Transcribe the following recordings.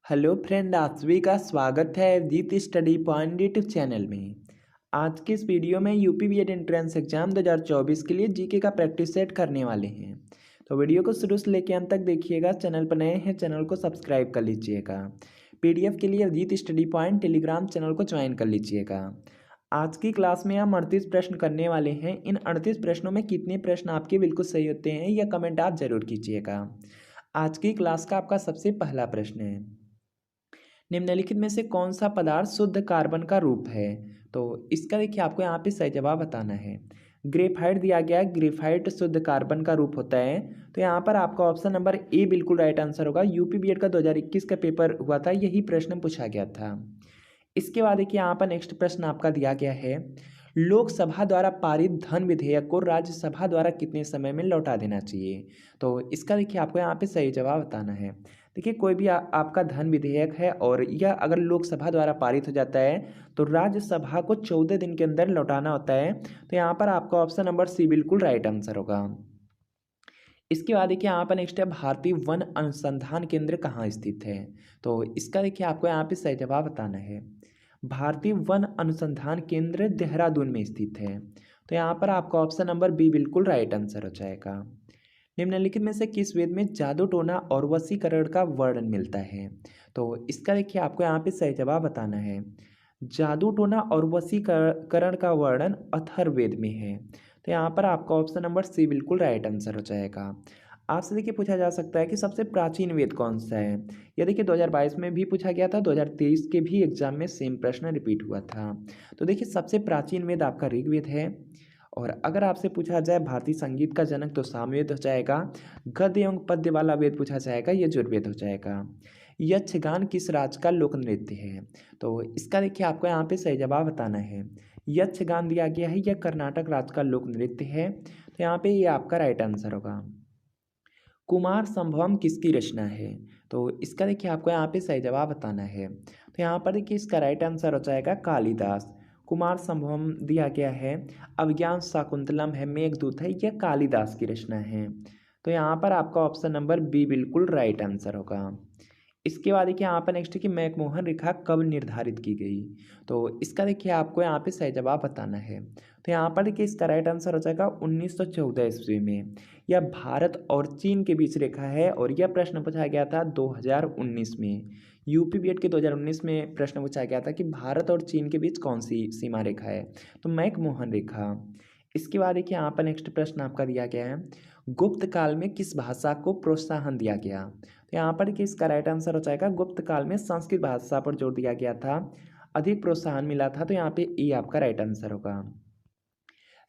Hello friend, आप सभी का स्वागत है अवधीत स्टडी पॉइंट यूट्यूब चैनल में। आज के इस वीडियो में यूपी बीएड एंट्रेंस एग्जाम 2024 के लिए जीके का प्रैक्टिस सेट करने वाले हैं। तो वीडियो को शुरू से लेकर अंत तक देखिएगा। चैनल पर नए हैं, चैनल को सब्सक्राइब कर लीजिएगा। पीडीएफ के लिए अवधीत स्टडी पॉइंट टेलीग्राम चैनल को ज्वाइन कर लीजिएगा। आज की क्लास में हम 38 प्रश्न करने वाले हैं। इन 38 प्रश्नों में कितने प्रश्न आपके बिल्कुल सही होते हैं यह कमेंट आप जरूर कीजिएगा। आज की क्लास का आपका सबसे पहला प्रश्न है, निम्नलिखित में से कौन सा पदार्थ शुद्ध कार्बन का रूप है। तो इसका देखिए आपको यहाँ पे सही जवाब बताना है। ग्रेफाइट दिया गया है, ग्रेफाइट शुद्ध कार्बन का रूप होता है। तो यहाँ पर आपका ऑप्शन नंबर ए बिल्कुल राइट आंसर होगा। यूपी बीएड का 2021 का पेपर हुआ था, यही प्रश्न पूछा गया था। इसके बाद देखिए यहाँ पर नेक्स्ट प्रश्न आपका दिया गया है, लोकसभा द्वारा पारित धन विधेयक को राज्यसभा द्वारा कितने समय में लौटा देना चाहिए। तो इसका देखिए आपको यहाँ पे सही जवाब बताना है। देखिए कोई भी आपका धन विधेयक है और यह अगर लोकसभा द्वारा पारित हो जाता है तो राज्यसभा को 14 दिन के अंदर लौटाना होता है। तो यहाँ पर आपका ऑप्शन नंबर सी बिल्कुल राइट आंसर होगा। इसके बाद देखिए यहाँ पर नेक्स्ट है, भारतीय वन अनुसंधान केंद्र कहाँ स्थित है। तो इसका देखिए आपको यहाँ पे सही जवाब बताना है। भारतीय वन अनुसंधान केंद्र देहरादून में स्थित है। तो यहाँ पर आपका ऑप्शन नंबर बी बिल्कुल राइट आंसर हो जाएगा। निम्नलिखित में से किस वेद में जादू टोना और वशीकरण का वर्णन मिलता है। तो इसका देखिए आपको यहाँ पे सही जवाब बताना है। जादू टोना और वशीकरण का वर्णन अथर्ववेद में है। तो यहाँ पर आपका ऑप्शन नंबर सी बिल्कुल राइट आंसर हो जाएगा। आपसे देखिए पूछा जा सकता है कि सबसे प्राचीन वेद कौन सा है। यह देखिए 2022 में भी पूछा गया था, 2023 के भी एग्जाम में सेम प्रश्न रिपीट हुआ था। तो देखिए सबसे प्राचीन वेद आपका ऋग्वेद है। और अगर आपसे पूछा जाए भारतीय संगीत का जनक तो सामवेद हो जाएगा। गद्य एवं पद्य वाला वेद पूछा जाएगा, यजुर्वेद हो जाएगा। यक्षगान किस राज्य का लोक नृत्य है। तो इसका देखिए आपको यहाँ पे सही जवाब बताना है। यक्षगान दिया गया है, यह कर्नाटक राज्य का लोक नृत्य है। तो यहाँ पे ये आपका राइट आंसर होगा। कुमार संभवम किसकी रचना है। तो इसका देखिए आपको यहाँ पे सही जवाब बताना है। तो यहाँ पर देखिए इसका राइट आंसर हो जाएगा कालिदास। कुमार संभवम दिया गया है। अभिज्ञान शाकुंतलम है, मेघदूत है, यह कालिदास की रचना है। तो यहाँ पर आपका ऑप्शन नंबर बी बिल्कुल राइट आंसर होगा। इसके बाद देखिए यहाँ पर नेक्स्ट है कि मैकमोहन रेखा कब निर्धारित की गई। तो इसका देखिए आपको यहाँ पे सही जवाब बताना है। तो यहाँ पर देखिए इसका राइट आंसर हो जाएगा 1914 ईस्वी में। यह भारत और चीन के बीच रेखा है और यह प्रश्न पूछा गया था 2019 में। यूपी बीएड के 2019 में प्रश्न पूछा गया था कि भारत और चीन के बीच कौन सी सीमा रेखा है, तो मैकमोहन रेखा। इसके बाद देखिए यहाँ पर नेक्स्ट प्रश्न आपका दिया गया है, गुप्त काल में किस भाषा को प्रोत्साहन दिया गया। तो यहाँ पर कि इसका राइट आंसर हो जाएगा, गुप्त काल में संस्कृत भाषा पर जोर दिया गया था, अधिक प्रोत्साहन मिला था। तो यहाँ पे ए आपका राइट आंसर होगा।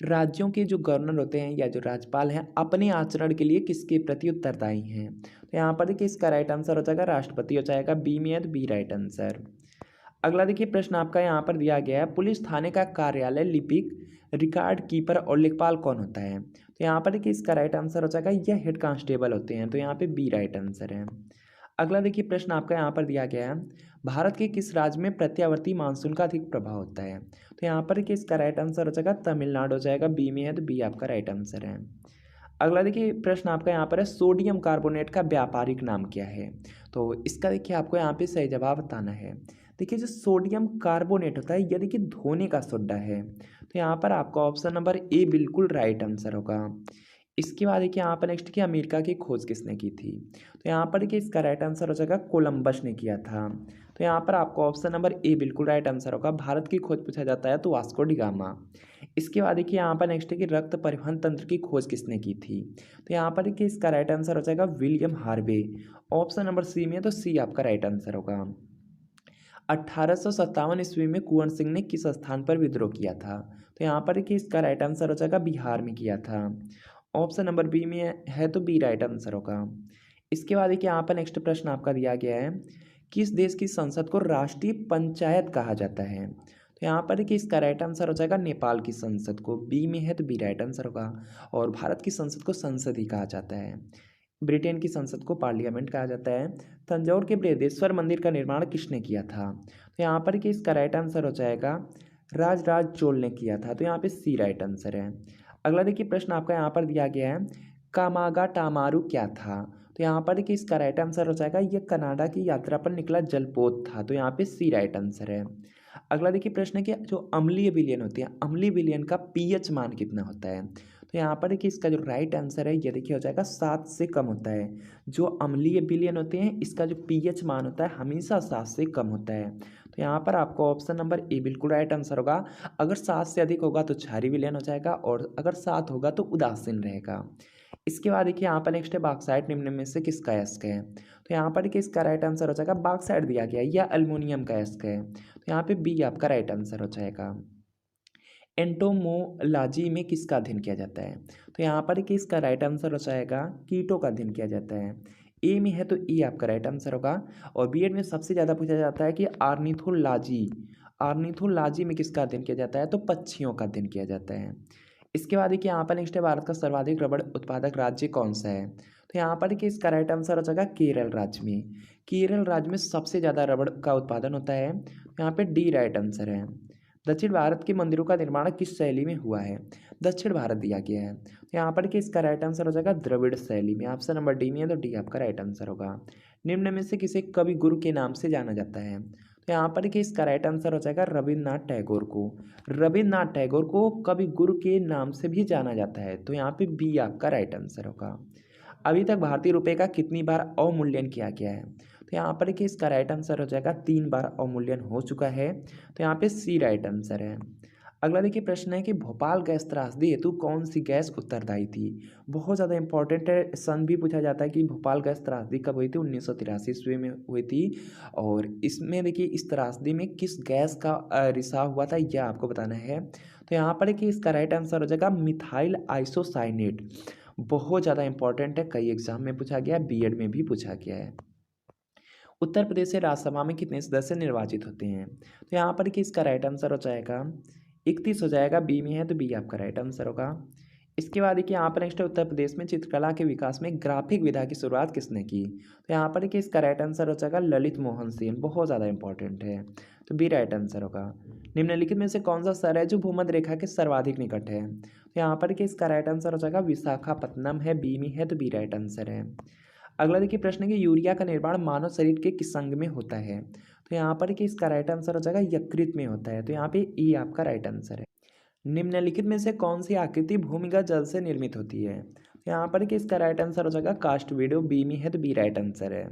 राज्यों के जो गवर्नर होते हैं या जो राज्यपाल हैं अपने आचरण के लिए किसके प्रति उत्तरदायी हैं। तो यहाँ पर देखिए इसका राइट आंसर हो जाएगा राष्ट्रपति हो जाएगा। बी में है तो बी राइट आंसर। अगला देखिए प्रश्न आपका यहाँ पर दिया गया है, पुलिस थाने का कार्यालय लिपिक, रिकॉर्ड कीपर और लेखपाल कौन होता है। तो यहाँ पर देखिए इसका राइट आंसर हो जाएगा, यह हेड कांस्टेबल होते हैं। तो यहाँ पे बी राइट आंसर है। अगला देखिए प्रश्न आपका यहाँ पर दिया गया है, भारत के किस राज्य में प्रत्यावर्ती मानसून का अधिक प्रभाव होता है। तो यहाँ पर देखिए इसका राइट आंसर हो जाएगा तमिलनाडु हो जाएगा। बी में है तो बी आपका राइट आंसर है। अगला देखिए प्रश्न आपका यहाँ पर है, सोडियम कार्बोनेट का व्यापारिक नाम क्या है। तो इसका देखिए आपको यहाँ पे सही जवाब बताना है। देखिए जो सोडियम कार्बोनेट होता है यह देखिए धोने का सोडा है। तो यहाँ पर आपका ऑप्शन नंबर ए बिल्कुल राइट आंसर होगा। इसके बाद देखिए यहाँ पर नेक्स्ट की अमेरिका की खोज किसने की थी। तो यहाँ पर देखिए इसका राइट आंसर हो जाएगा कोलंबस ने किया था। तो यहाँ पर आपको ऑप्शन नंबर ए बिल्कुल राइट आंसर होगा। भारत की खोज पूछा जाता है तो वास्को डी गामा। इसके बाद देखिए यहाँ पर नेक्स्ट है कि रक्त परिवहन तंत्र की खोज किसने की थी। तो यहाँ पर देखिए इसका राइट आंसर हो जाएगा William Harvey. Option number C में है तो सी आपका राइट आंसर होगा। 1857 ईस्वी में कुंवर सिंह ने किस स्थान पर विद्रोह किया था। तो यहाँ पर देखिए इसका राइट आंसर हो जाएगा बिहार में किया था। ऑप्शन नंबर बी में है तो बी राइट आंसर होगा। इसके बाद देखिए यहाँ पर नेक्स्ट प्रश्न आपका दिया गया है, किस देश की संसद को राष्ट्रीय पंचायत कहा जाता है। तो यहाँ पर देखिए इसका राइट आंसर हो जाएगा नेपाल की संसद को। बी में है तो बी राइट आंसर होगा। और भारत की संसद को संसद ही कहा जाता है। ब्रिटेन की संसद को पार्लियामेंट कहा जाता है। तंजौर के बृहदेश्वर मंदिर का निर्माण किसने किया था। तो यहाँ पर कि इसका राइट आंसर हो जाएगा राजराज चोल ने किया था। तो यहाँ पे सी राइट आंसर है। अगला देखिए प्रश्न आपका यहाँ पर दिया गया है, कामागा टामारू क्या था। तो यहाँ पर कि इसका राइट आंसर हो जाएगा ये कनाडा की यात्रा पर निकला जलपोत था, तो यहाँ पे सी राइट आंसर है। अगला देखिए प्रश्न है कि जो अम्लीय विलयन होती है, अम्लीय विलयन का पीएच मान कितना होता है। तो यहाँ पर देखिए इसका जो राइट आंसर है ये देखिए हो जाएगा 7 से कम होता है। जो अम्लीय विलयन होते हैं इसका जो पीएच मान होता है हमेशा 7 से कम होता है। तो यहाँ पर आपको ऑप्शन नंबर ए बिल्कुल राइट आंसर होगा। अगर 7 से अधिक होगा तो क्षारीय विलयन हो जाएगा और अगर 7 होगा तो उदासीन रहेगा। इसके बाद देखिए यहाँ पर नेक्स्ट है बॉक्साइट निम्न में से किसका अयस्क है। तो यहाँ पर देखिए इसका राइट आंसर हो जाएगा बॉक्साइट दिया गया है या अल्मोनियम का अयस्क है, तो यहाँ पे बी आपका राइट आंसर हो जाएगा। एंटोमोलॉजी में किसका अध्ययन किया जाता है। तो यहाँ पर कि इसका राइट आंसर हो जाएगा कीटों का अध्ययन किया जाता है। ए में है तो ई आपका राइट आंसर होगा। और बीएड में सबसे ज़्यादा पूछा जाता है कि आर्निथोलॉजी, आर्निथोलॉजी में किसका अध्ययन किया जाता है, तो पक्षियों का अध्ययन किया जाता है। इसके बाद देखिए यहाँ पर नेक्स्ट है भारत का सर्वाधिक रबड़ उत्पादक राज्य कौन सा है। तो यहाँ पर कि इसका राइट आंसर हो जाएगा केरल राज्य में। केरल राज्य में सबसे ज़्यादा रबड़ का उत्पादन होता है, तो यहाँ पे डी राइट आंसर है। दक्षिण भारत के मंदिरों का निर्माण किस शैली में हुआ है। दक्षिण भारत दिया गया है, तो यहाँ पर कि इसका राइट आंसर हो जाएगा द्रविड़ शैली में। ऑप्शन नंबर डी में है तो डी आपका राइट आंसर होगा। निम्न में से किसे कवि गुरु के नाम से जाना जाता है। तो यहाँ पर कि इसका राइट आंसर हो जाएगा रविन्द्रनाथ टैगोर को। रविन्द्रनाथ टैगोर को कवि गुरु के नाम से भी जाना जाता है, तो यहाँ पे बी आपका राइट आंसर होगा। अभी तक भारतीय रुपये का कितनी बार अवमूल्यन किया गया है। तो यहाँ पर कि इसका राइट आंसर हो जाएगा 3 बार अवमूल्यन हो चुका है, तो यहाँ पे सी राइट आंसर है। अगला देखिए प्रश्न है कि भोपाल गैस त्रासदी हेतु कौन सी गैस उत्तरदायी थी। बहुत ज़्यादा इंपॉर्टेंट है, सन भी पूछा जाता है कि भोपाल गैस त्रासदी कब हुई थी, 1983 ईस्वी में हुई थी। और इसमें देखिए इस त्रासदी में किस गैस का रिसाव हुआ था यह आपको बताना है। तो यहाँ पर कि इसका राइट आंसर हो जाएगा मिथाइल आइसोसाइनेट। बहुत ज़्यादा इंपॉर्टेंट है, कई एग्जाम में पूछा गया है, बीएड में भी पूछा गया है। उत्तर प्रदेश से राज्यसभा में कितने सदस्य निर्वाचित होते हैं। तो यहाँ पर कि इसका राइट आंसर हो जाएगा 31 हो जाएगा, बी में है तो बी आपका राइट आंसर होगा। इसके बाद देखिए यहाँ पर नेक्स्ट है उत्तर प्रदेश में चित्रकला के विकास में ग्राफिक विधा की शुरुआत किसने की। तो यहाँ पर देखिए इसका राइट आंसर हो जाएगा ललित मोहन सेन। बहुत ज़्यादा इंपॉर्टेंट है, तो बी राइट आंसर होगा। निम्नलिखित में से कौन सा शहर है जो भूमध्य रेखा के सर्वाधिक निकट है। तो यहाँ पर देखिए इसका राइट आंसर हो जाएगा विशाखापत्तनम है, बी में है तो बी राइट आंसर है। अगला देखिए प्रश्न है कि यूरिया का निर्माण मानव शरीर के किस अंग में होता है। तो यहाँ पर कि इसका राइट आंसर हो जाएगा यकृत में होता है, तो यहाँ पे ई आपका राइट आंसर है। निम्नलिखित में से कौन सी आकृति भूमिगत जल से निर्मित होती है। तो यहाँ पर कि इसका राइट आंसर हो जाएगा कास्ट वीडियो, बी में है तो बी राइट आंसर है।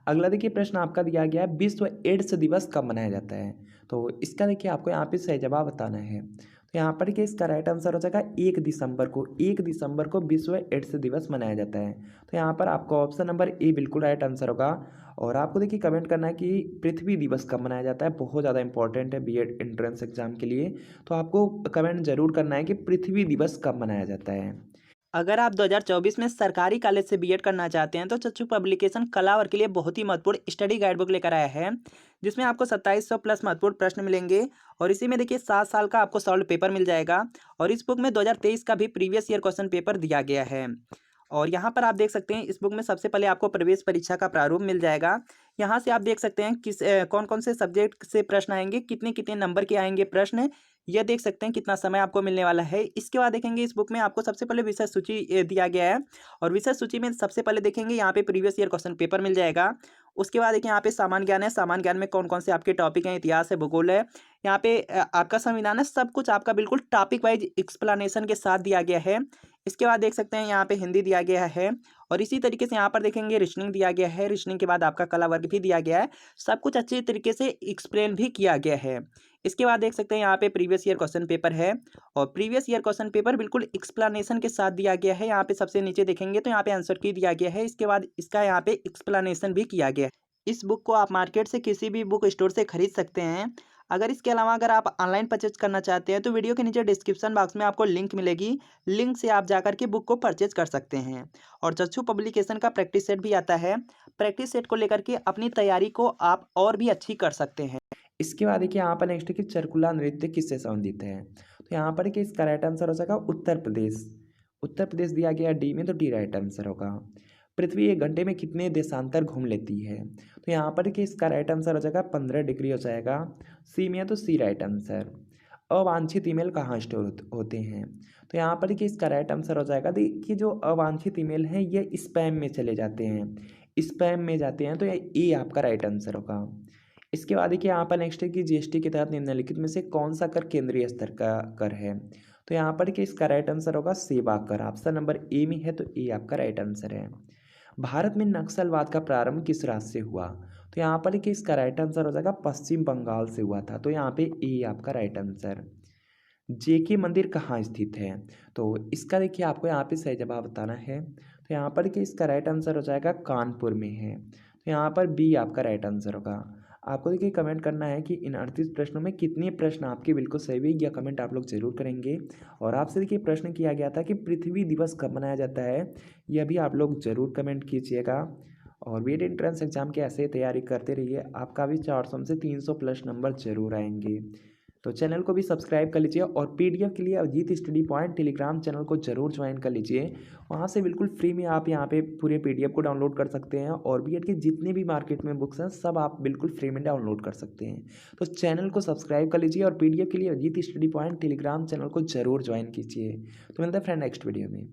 अगला देखिए प्रश्न आपका दिया गया है विश्व एड्स दिवस कब मनाया जाता है। तो इसका देखिए आपको यहाँ पे सही जवाब बताना है। तो यहाँ पर कि इसका राइट आंसर हो जाएगा 1 दिसंबर को। 1 दिसंबर को विश्व एड्स दिवस मनाया जाता है, तो यहाँ पर आपको ऑप्शन नंबर ए बिल्कुल राइट आंसर होगा। और आपको देखिए कमेंट करना है कि पृथ्वी दिवस कब मनाया जाता है। बहुत ज़्यादा इंपॉर्टेंट है बीएड एंट्रेंस एग्जाम के लिए, तो आपको कमेंट जरूर करना है कि पृथ्वी दिवस कब मनाया जाता है। अगर आप 2024 में सरकारी कॉलेज से बीएड करना चाहते हैं तो चच्चू पब्लिकेशन कला वर्ग के लिए बहुत ही महत्वपूर्ण स्टडी गाइड बुक लेकर आया है, जिसमें आपको 2700 प्लस महत्वपूर्ण प्रश्न मिलेंगे। और इसी में देखिए 7 साल का आपको सॉल्व पेपर मिल जाएगा। और इस बुक में 2023 का भी प्रीवियस ईयर क्वेश्चन पेपर दिया गया है। और यहाँ पर आप देख सकते हैं इस बुक में सबसे पहले आपको प्रवेश परीक्षा का प्रारूप मिल जाएगा। यहाँ से आप देख सकते हैं कौन कौन से सब्जेक्ट से प्रश्न आएंगे, कितने कितने नंबर के आएंगे प्रश्न, यह देख सकते हैं कितना समय आपको मिलने वाला है। इसके बाद देखेंगे इस बुक में आपको सबसे पहले विषय सूची दिया गया है। और विषय सूची में सबसे पहले देखेंगे यहाँ पे प्रीवियस ईयर क्वेश्चन पेपर मिल जाएगा। उसके बाद देखिए यहाँ पे सामान्य ज्ञान है। सामान्य ज्ञान में कौन कौन से आपके टॉपिक हैं, इतिहास है, भूगोल है, यहाँ पे आपका संविधान है, सब कुछ आपका बिल्कुल टॉपिक वाइज एक्सप्लेनेशन के साथ दिया गया है। इसके बाद देख सकते हैं यहाँ पे हिंदी दिया गया है। और इसी तरीके से यहाँ पर देखेंगे रीजनिंग दिया गया है। रीजनिंग के बाद आपका कला वर्ग भी दिया गया है। सब कुछ अच्छे तरीके से एक्सप्लेन भी किया गया है। इसके बाद देख सकते हैं यहाँ पे प्रीवियस ईयर क्वेश्चन पेपर है। और प्रीवियस ईयर क्वेश्चन पेपर बिल्कुल एक्सप्लेनेशन के साथ दिया गया है। यहाँ पे सबसे नीचे देखेंगे तो यहाँ पे आंसर की दिया गया है। इसके बाद इसका यहाँ पे एक्सप्लेनेशन भी किया गया है। इस बुक को आप मार्केट से किसी भी बुक स्टोर से खरीद सकते हैं। अगर इसके अलावा अगर आप ऑनलाइन परचेज करना चाहते हैं तो वीडियो के नीचे डिस्क्रिप्शन बॉक्स में आपको लिंक मिलेगी। लिंक से आप जाकर के बुक को परचेज कर सकते हैं। और चच्चू पब्लिकेशन का प्रैक्टिस सेट भी आता है। प्रैक्टिस सेट को लेकर के अपनी तैयारी को आप और भी अच्छी कर सकते हैं। इसके बाद देखिए यहाँ पर नेक्स्ट है कि चरकुला नृत्य किससे संबंधित है। तो यहाँ पर कि इसका राइट आंसर हो जाएगा उत्तर प्रदेश। उत्तर प्रदेश दिया गया डी में, तो डी राइट आंसर होगा। पृथ्वी 1 घंटे में कितने देशांतर घूम लेती है। तो यहाँ पर कि इसका राइट आंसर हो जाएगा 15 डिग्री हो जाएगा, सी में है तो सी राइट आंसर। अवांछित ईमेल कहाँ स्टोर होते हैं? तो यहाँ पर देखिए इसका राइट आंसर हो जाएगा, देखिए जो अवांछित ईमेल हैं ये स्पैम में चले जाते हैं, स्पैम में जाते हैं, तो ये आपका राइट आंसर होगा। इसके बाद देखिए यहाँ पर नेक्स्ट है कि जीएसटी के तहत निम्नलिखित में से कौन सा कर केंद्रीय स्तर का कर है? तो यहाँ पर देखिए इसका राइट आंसर होगा सेवा कर, ऑप्शन नंबर ए में है, तो ए आपका राइट आंसर है। भारत में नक्सलवाद का प्रारंभ किस राज्य से हुआ? तो यहाँ पर देखिए इसका राइट आंसर हो जाएगा पश्चिम बंगाल से हुआ था, तो यहाँ पे ए आपका राइट आंसर। जेके मंदिर कहाँ स्थित है? तो इसका देखिए आपको यहाँ पे सही जवाब बताना है, तो यहाँ पर देखिए इसका राइट आंसर हो जाएगा कानपुर में है, तो यहाँ पर बी आपका राइट आंसर होगा। आपको देखिए कमेंट करना है कि इन 38 प्रश्नों में कितने प्रश्न आपके बिल्कुल सही हुए, यह कमेंट आप लोग जरूर करेंगे। और आपसे देखिए प्रश्न किया गया था कि पृथ्वी दिवस कब मनाया जाता है, यह भी आप लोग ज़रूर कमेंट कीजिएगा। और बीएड एंट्रेंस एग्जाम के ऐसे तैयारी करते रहिए, आपका भी 400 में से 300 प्लस नंबर जरूर आएंगे। तो चैनल को भी सब्सक्राइब कर लीजिए और पीडीएफ के लिए Ajit study point Telegram channel को जरूर ज्वाइन कर लीजिए। वहाँ से बिल्कुल फ्री में आप यहाँ पे पूरे पीडीएफ को डाउनलोड कर सकते हैं और बीएड के जितने भी मार्केट में बुक्स हैं सब आप बिल्कुल फ्री में डाउनलोड कर सकते हैं। तो चैनल को सब्सक्राइब कर लीजिए और पीडीएफ के लिए Ajit study point Telegram channel को जरूर ज्वाइन कीजिए। तो मिलता है फ्रेंड नेक्स्ट वीडियो में।